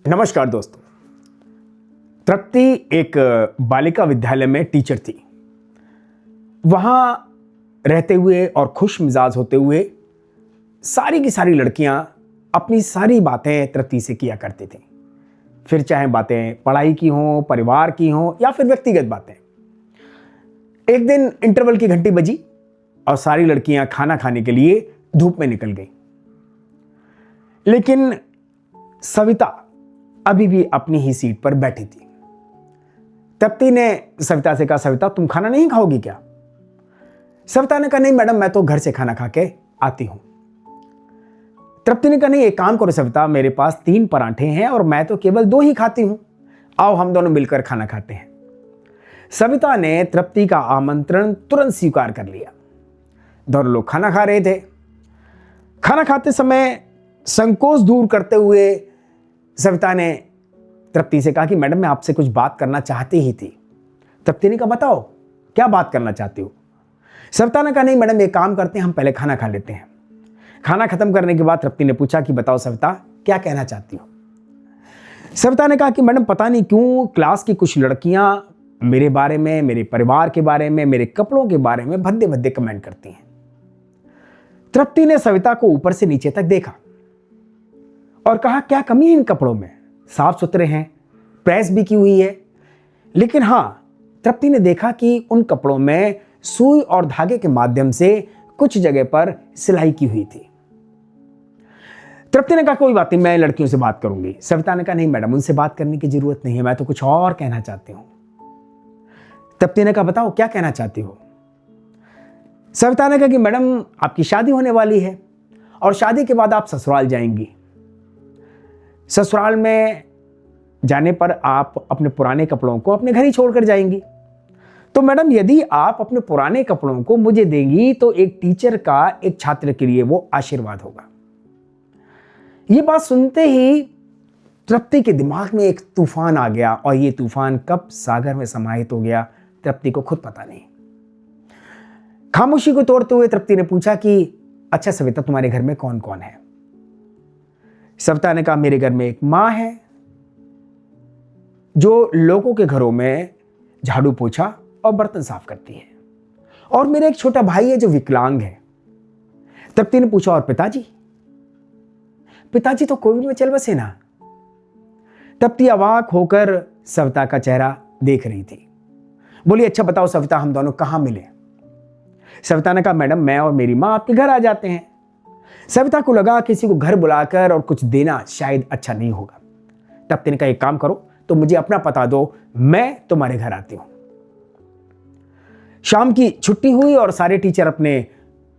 नमस्कार दोस्तों। तृप्ति एक बालिका विद्यालय में टीचर थी। वहाँ रहते हुए और खुश मिजाज होते हुए सारी की सारी लड़कियाँ अपनी सारी बातें तृप्ति से किया करती थीं। फिर चाहे बातें पढ़ाई की हों, परिवार की हों या फिर व्यक्तिगत बातें। एक दिन इंटरवल की घंटी बजी और सारी लड़कियाँ खाना खाने के लिए धूप में निकल गई, लेकिन सविता अभी भी अपनी ही सीट पर बैठी थी। तृप्ति ने सविता से कहा, सविता तुम खाना नहीं खाओगी क्या? सविता ने कहा, नहीं मैडम, मैं तो घर से खाना खा के आती हूं। तृप्ति ने कहा, नहीं एक काम करो सविता, मेरे पास 3 पराठे हैं और मैं तो केवल 2 ही खाती हूं, आओ हम दोनों मिलकर खाना खाते हैं। सविता ने तृप्ति का आमंत्रण तुरंत स्वीकार कर लिया। दोनों लोग खाना खा रहे थे। खाना खाते समय संकोच दूर करते हुए सविता ने तृप्ति से कहा कि मैडम मैं आपसे कुछ बात करना चाहती ही थी। तृप्ति ने कहा, बताओ क्या बात करना चाहती हो? सविता ने कहा, नहीं मैडम एक काम करते हैं, हम पहले खाना खा लेते हैं। खाना खत्म करने के बाद तृप्ति ने पूछा कि बताओ सविता क्या कहना चाहती हो? सविता ने कहा कि मैडम पता नहीं क्यों क्लास की कुछ लड़कियां मेरे बारे में, मेरे परिवार के बारे में, मेरे कपड़ों के बारे में भद्दे भद्दे कमेंट करती हैं। तृप्ति ने सविता को ऊपर से नीचे तक देखा और कहा, क्या कमी है इन कपड़ों में? साफ सुथरे हैं, प्रेस भी की हुई है। लेकिन हां, तृप्ति ने देखा कि उन कपड़ों में सुई और धागे के माध्यम से कुछ जगह पर सिलाई की हुई थी। तृप्ति ने कहा, कोई बात नहीं, मैं लड़कियों से बात करूंगी। सविता ने कहा, नहीं मैडम, उनसे बात करने की जरूरत नहीं है, मैं तो कुछ और कहना चाहती हूं। तृप्ति ने कहा, बताओ क्या कहना चाहती हो? सविता ने कहा कि मैडम आपकी शादी होने वाली है और शादी के बाद आप ससुराल जाएंगी। ससुराल में जाने पर आप अपने पुराने कपड़ों को अपने घर ही छोड़कर जाएंगी। तो मैडम यदि आप अपने पुराने कपड़ों को मुझे देंगी तो एक टीचर का एक छात्र के लिए वो आशीर्वाद होगा। ये बात सुनते ही तृप्ति के दिमाग में एक तूफान आ गया और ये तूफान कब सागर में समाहित हो गया तृप्ति को खुद पता नहीं। खामोशी को तोड़ते हुए तृप्ति ने पूछा कि अच्छा सविता, तुम्हारे घर में कौन कौन है? सविता ने कहा, मेरे घर में एक मां है जो लोगों के घरों में झाड़ू पोछा और बर्तन साफ करती है, और मेरा एक छोटा भाई है जो विकलांग है। तृप्ति ने पूछा, और पिताजी? पिताजी तो कोविड में चल बसे ना। तृप्ति अवाक होकर सविता का चेहरा देख रही थी। बोली, अच्छा बताओ सविता, हम दोनों कहां मिले? सविता ने कहा, मैडम मैं और मेरी मां आपके घर आ जाते हैं। सविता को लगा किसी को घर बुलाकर और कुछ देना शायद अच्छा नहीं होगा। तृप्ति ने कहा, एक काम करो, तो मुझे अपना पता दो, मैं तुम्हारे घर आती हूं। शाम की छुट्टी हुई और सारे टीचर अपने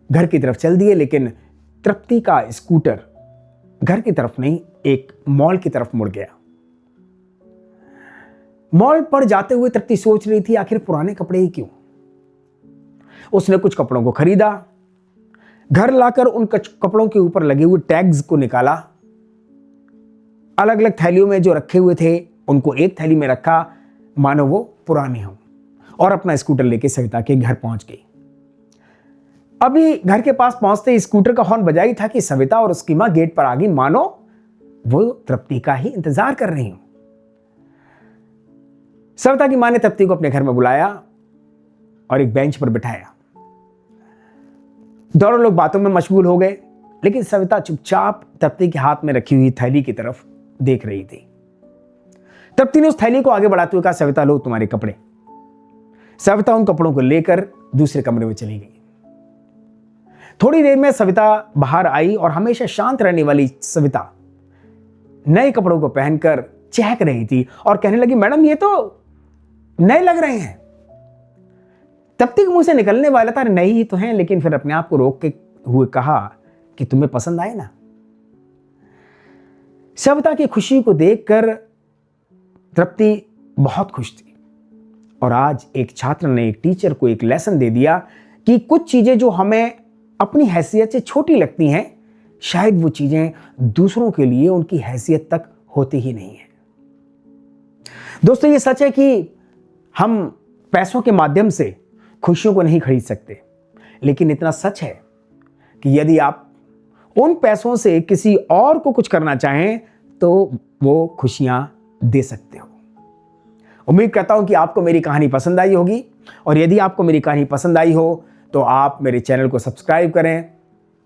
घर की तरफ चल दिए, लेकिन तृप्ति का स्कूटर घर की तरफ नहीं, एक मॉल की तरफ मुड़ गया। मॉल पर जाते हुए तृप्ति सोच रही थी, आखिर पुराने कपड़े ही क्यों? उसने कुछ कपड़ों को खरीदा, घर लाकर उन कपड़ों के ऊपर लगे हुए टैग्स को निकाला, अलग अलग थैलियों में जो रखे हुए थे उनको एक थैली में रखा मानो वो पुराने हों, और अपना स्कूटर लेके सविता के घर पहुंच गई। अभी घर के पास पहुंचते ही स्कूटर का हॉर्न बजा ही था कि सविता और उसकी मां गेट पर आ गई, मानो वो तृप्ति का ही इंतजार कर रही हूं। सविता की मां ने तृप्ति को अपने घर में बुलाया और एक बेंच पर बिठाया। दोनों लोग बातों में मशगूल हो गए, लेकिन सविता चुपचाप तृप्ति के हाथ में रखी हुई थैली की तरफ देख रही थी। तृप्ति ने उस थैली को आगे बढ़ाते हुए कहा, सविता लो तुम्हारे कपड़े। सविता उन कपड़ों को लेकर दूसरे कमरे में चली गई। थोड़ी देर में सविता बाहर आई और हमेशा शांत रहने वाली सविता नए कपड़ों को पहनकर चहक रही थी और कहने लगी, मैडम ये तो नए लग रहे हैं। तृप्ति के मुंह से निकलने वाला था, नए ही तो हैं, लेकिन फिर अपने आप को रोक के हुए कहा कि तुम्हें पसंद आए ना। सविता की खुशी को देखकर तृप्ति बहुत खुश थी, और आज एक छात्र ने एक टीचर को एक लेसन दे दिया कि कुछ चीजें जो हमें अपनी हैसियत से छोटी लगती हैं, शायद वो चीजें दूसरों के लिए उनकी हैसियत तक होती ही नहीं है। दोस्तों, ये सच है कि हम पैसों के माध्यम से खुशियों को नहीं खरीद सकते, लेकिन इतना सच है कि यदि आप उन पैसों से किसी और को कुछ करना चाहें तो वो खुशियां दे सकते हो। उम्मीद करता हूं कि आपको मेरी कहानी पसंद आई होगी, और यदि आपको मेरी कहानी पसंद आई हो तो आप मेरे चैनल को सब्सक्राइब करें,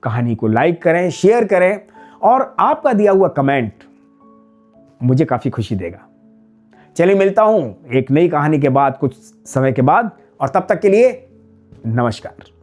कहानी को लाइक करें, शेयर करें, और आपका दिया हुआ कमेंट मुझे काफ़ी खुशी देगा। चलिए मिलता हूं एक नई कहानी के बाद, कुछ समय के बाद, और तब तक के लिए नमस्कार।